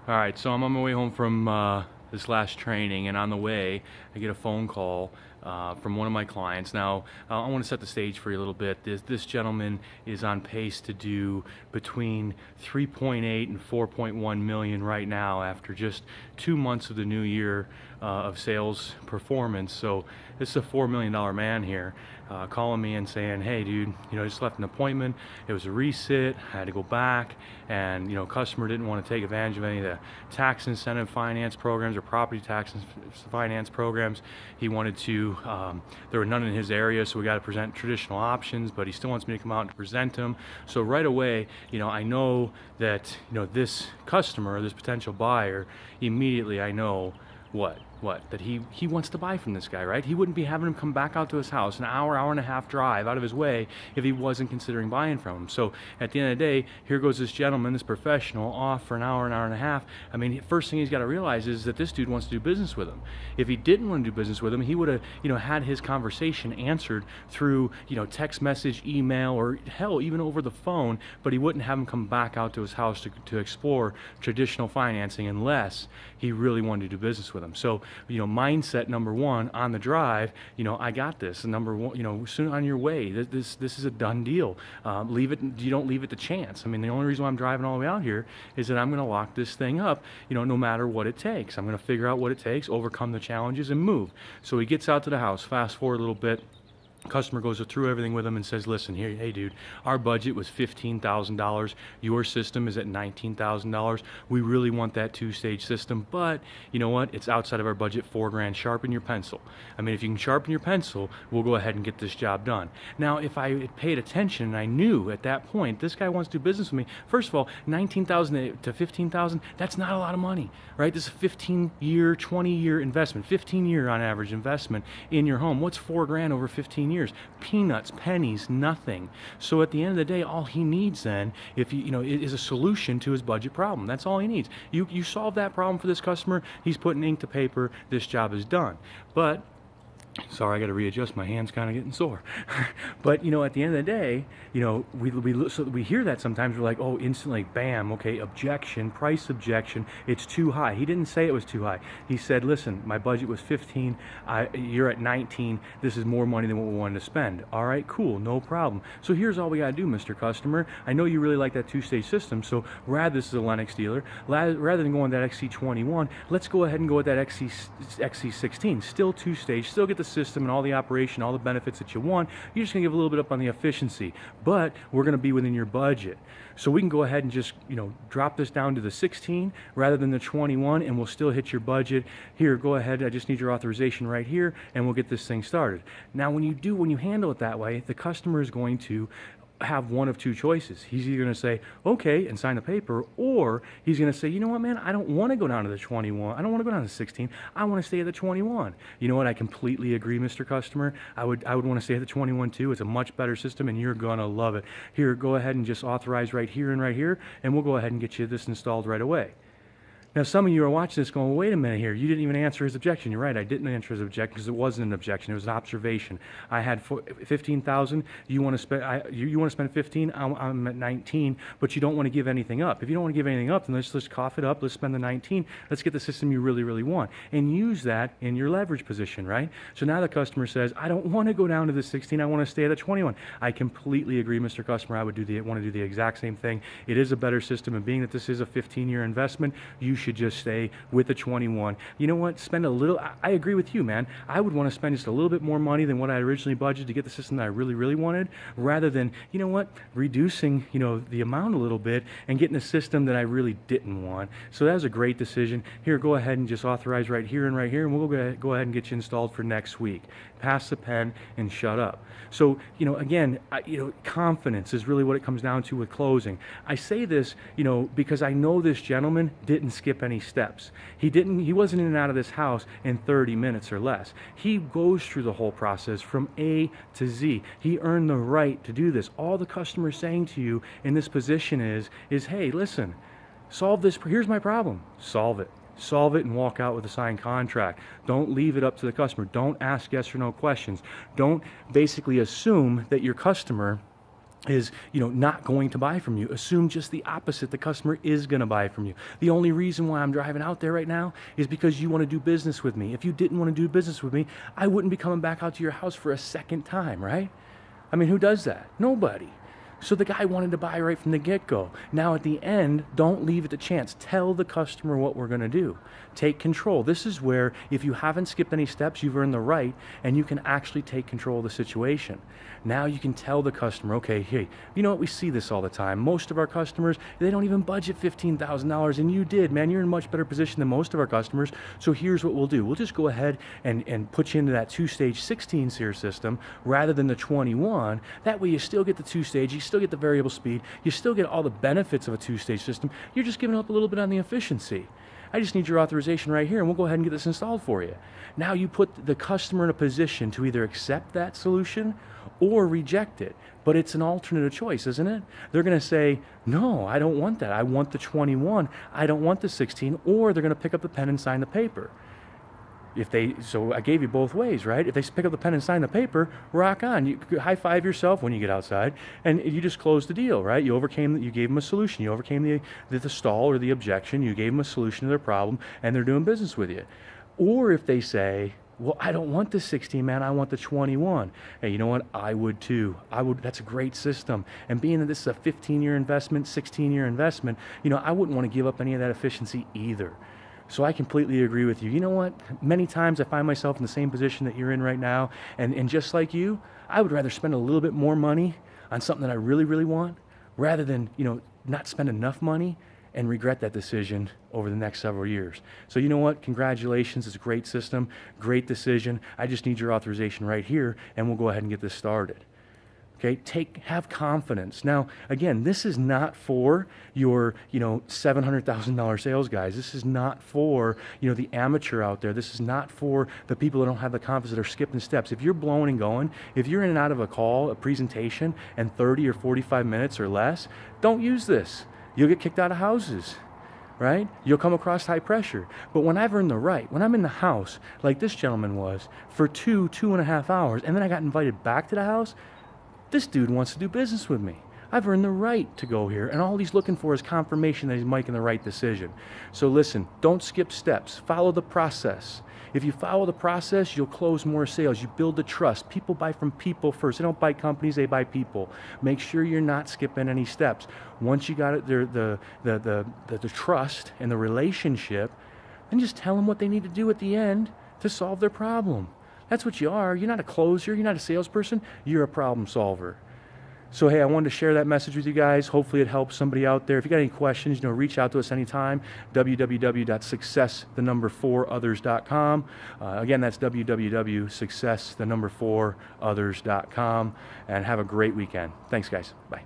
All right, so I'm on my way home from this last training, and on the way, I get a phone call from one of my clients. Now, I want to set the stage for you a little bit. This gentleman is on pace to do between 3.8 and 4.1 million right now after just 2 months of the new year of sales performance. So this is a $4 million man here calling me and saying, hey dude, I just left an appointment. It was a resit. I had to go back, and customer didn't want to take advantage of any of the tax incentive finance programs or property tax finance programs. He wanted to, there were none in his area, so we got to present traditional options, but he still wants me to come out and present them. So right away, I know that, this customer, this potential buyer, immediately I know that he wants to buy from this guy, right? He wouldn't be having him come back out to his house, an hour and a half drive out of his way if he wasn't considering buying from him. So at the end of the day, here goes this gentleman, this professional, off for an hour and a half. I mean, first thing he's got to realize is that this dude wants to do business with him. If he didn't want to do business with him, he would have, had his conversation answered through, text message, email, or hell, even over the phone, but he wouldn't have him come back out to his house to explore traditional financing unless he really wanted to do business with him. So, mindset number one on the drive, I got this. And number one, soon on your way, this is a done deal. You don't leave it to chance. I mean, the only reason why I'm driving all the way out here is that I'm going to lock this thing up, no matter what it takes. I'm going to figure out what it takes, overcome the challenges, and move. So he gets out to the house. Fast forward a little bit. Customer goes through everything with him and says, listen, here, hey dude, our budget was $15,000. Your system is at $19,000. We really want that two-stage system, but you know what? It's outside of our budget, $4,000. Sharpen your pencil. I mean, if you can sharpen your pencil, we'll go ahead and get this job done. Now, if I had paid attention and I knew at that point, this guy wants to do business with me, first of all, $19,000 to $15,000, that's not a lot of money, right? This is a 15-year, 20-year investment, 15-year on average investment in your home. What's $4,000 over 15 years? Peanuts, pennies, nothing. So at the end of the day, all he needs then, if is a solution to his budget problem. That's all he needs. You solve that problem for this customer. He's putting ink to paper. This job is done. But sorry, I got to readjust. My hand's kind of getting sore. But at the end of the day, we hear that sometimes. We're like, oh, instantly, bam, okay, objection, price objection. It's too high. He didn't say it was too high. He said, listen, my budget was 15. You're at 19. This is more money than what we wanted to spend. All right, cool, no problem. So here's all we got to do, Mr. Customer. I know you really like that two-stage system. So this is a Lennox dealer. Rather than going that XC21, let's go ahead and go with that XC16. Still two-stage. Still get the system and all the operation, all the benefits that you want. You're just gonna give a little bit up on the efficiency, but we're gonna be within your budget. So we can go ahead and just, drop this down to the 16 rather than the 21, and we'll still hit your budget. Here, go ahead. I just need your authorization right here, and we'll get this thing started. Now, when you handle it that way, the customer is going to have one of two choices. He's either going to say, okay, and sign the paper, or he's going to say, you know what, man, I don't want to go down to the 21. I don't want to go down to 16. I want to stay at the 21. You know what? I completely agree, Mr. Customer. I would want to stay at the 21 too. It's a much better system, and you're going to love it. Here, go ahead and just authorize right here, and we'll go ahead and get you this installed right away. Now, some of you are watching this going, wait a minute here, you didn't even answer his objection. You're right, I didn't answer his objection because it wasn't an objection, it was an observation. I had 15,000, you want to spend 15, I'm at 19, but you don't want to give anything up. If you don't want to give anything up, then let's cough it up, let's spend the 19, let's get the system you really, really want. And use that in your leverage position, right? So now the customer says, I don't want to go down to the 16, I want to stay at the 21. I completely agree, Mr. Customer, I would want to do the exact same thing. It is a better system, and being that this is a 15-year investment, you should just stay with the 21. You know what? Spend a little. I agree with you, man. I would want to spend just a little bit more money than what I originally budgeted to get the system that I really, really wanted, rather than, reducing, the amount a little bit and getting a system that I really didn't want. So that was a great decision. Here, go ahead and just authorize right here, and we'll go ahead and get you installed for next week. Pass the pen and shut up. So, again, confidence is really what it comes down to with closing. I say this, because I know this gentleman didn't skip any steps. He wasn't in and out of this house in 30 minutes or less. He goes through the whole process from A to Z. He earned the right to do this. All the customer is saying to you in this position is, hey, listen, solve this. Here's my problem. Solve it. Solve it and walk out with a signed contract. Don't leave it up to the customer. Don't ask yes or no questions. Don't basically assume that your customer is, not going to buy from you. Assume just the opposite. The customer is going to buy from you. The only reason why I'm driving out there right now is because you want to do business with me. If you didn't want to do business with me, I wouldn't be coming back out to your house for a second time, right? I mean, who does that? Nobody. So the guy wanted to buy right from the get-go. Now at the end, don't leave it to chance. Tell the customer what we're going to do. Take control. This is where, if you haven't skipped any steps, you've earned the right, and you can actually take control of the situation. Now you can tell the customer, okay, hey, you know what, we see this all the time. Most of our customers, they don't even budget $15,000, and you did, man. You're in a much better position than most of our customers, so here's what we'll do. We'll just go ahead and put you into that two-stage 16-SEER system rather than the 21. That way you still get the two-stage, you still get the variable speed, you still get all the benefits of a two-stage system. You're just giving up a little bit on the efficiency. I just need your authorization right here, and we'll go ahead and get this installed for you. Now you put the customer in a position to either accept that solution or reject it. But it's an alternative choice, isn't it? They're going to say, no, I don't want that. I want the 21. I don't want the 16. Or they're going to pick up the pen and sign the paper. So I gave you both ways, right? If they pick up the pen and sign the paper, rock on. You high five yourself when you get outside, and you just closed the deal, right? You gave them a solution. You overcame the stall or the objection. You gave them a solution to their problem, and they're doing business with you. Or if they say, well, I don't want the 16, man, I want the 21. Hey, you know what? I would too. That's a great system. And being that this is a 15-year investment, 16-year investment, I wouldn't want to give up any of that efficiency either. So I completely agree with you. You know what? Many times I find myself in the same position that you're in right now. And just like you, I would rather spend a little bit more money on something that I really, really want rather than, not spend enough money and regret that decision over the next several years. So you know what? Congratulations. It's a great system, great decision. I just need your authorization right here, and we'll go ahead and get this started. Okay, have confidence. Now, again, this is not for your, $700,000 sales guys. This is not for, the amateur out there. This is not for the people that don't have the confidence, that are skipping steps. If you're blowing and going, if you're in and out of a call, a presentation, and 30 or 45 minutes or less, don't use this. You'll get kicked out of houses, right? You'll come across high pressure. But when I've earned the right, when I'm in the house, like this gentleman was, for 2.5 hours, and then I got invited back to the house, this dude wants to do business with me. I've earned the right to go here, and all he's looking for is confirmation that he's making the right decision. So listen, don't skip steps. Follow the process. If you follow the process, you'll close more sales. You build the trust. People buy from people first. They don't buy companies, they buy people. Make sure you're not skipping any steps. Once you got it, the trust and the relationship, then just tell them what they need to do at the end to solve their problem. That's what you are. You're not a closer. You're not a salesperson. You're a problem solver. So, hey, I wanted to share that message with you guys. Hopefully it helps somebody out there. If you got any questions, reach out to us anytime. www.success4others.com. Again, that's www.success4others.com. And have a great weekend. Thanks, guys. Bye.